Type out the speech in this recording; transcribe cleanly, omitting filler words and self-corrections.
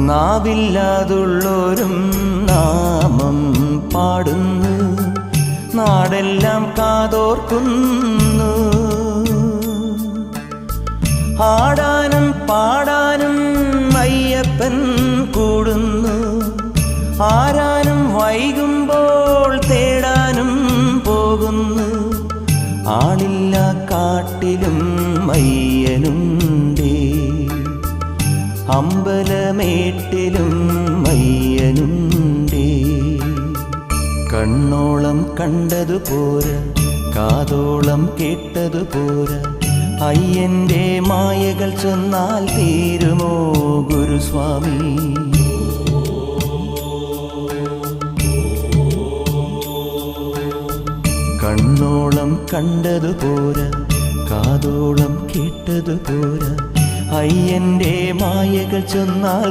നാവില്ലാതുള്ളോരും നാമം പാടുന്നു, നാടെല്ലാം കാതോർക്കുന്നു. ആടാനും പാടാനും അയ്യപ്പൻ കൂടുന്നു, ആരാനും വൈകുമ്പോൾ തേടാനും പോകുന്നു. ആളില്ല കാട്ടിലും അയ്യനുണ്ടേ, അമ്പലമേട്ടിലും അയ്യനുണ്ടേ. കണ്ണോളം കണ്ടതുപോരാ, കാതോളം കേട്ടതുപോരാ, അയ്യന്റെ മായകൾ ചൊന്നാൽ തീരുമോ ഗുരുസ്വാമി? കണ്ണോളം കണ്ടതുപോരാ, കാതോളം കേട്ടതുപോരാ, അയ്യന്റെ മായകൾ ചൊന്നാൽ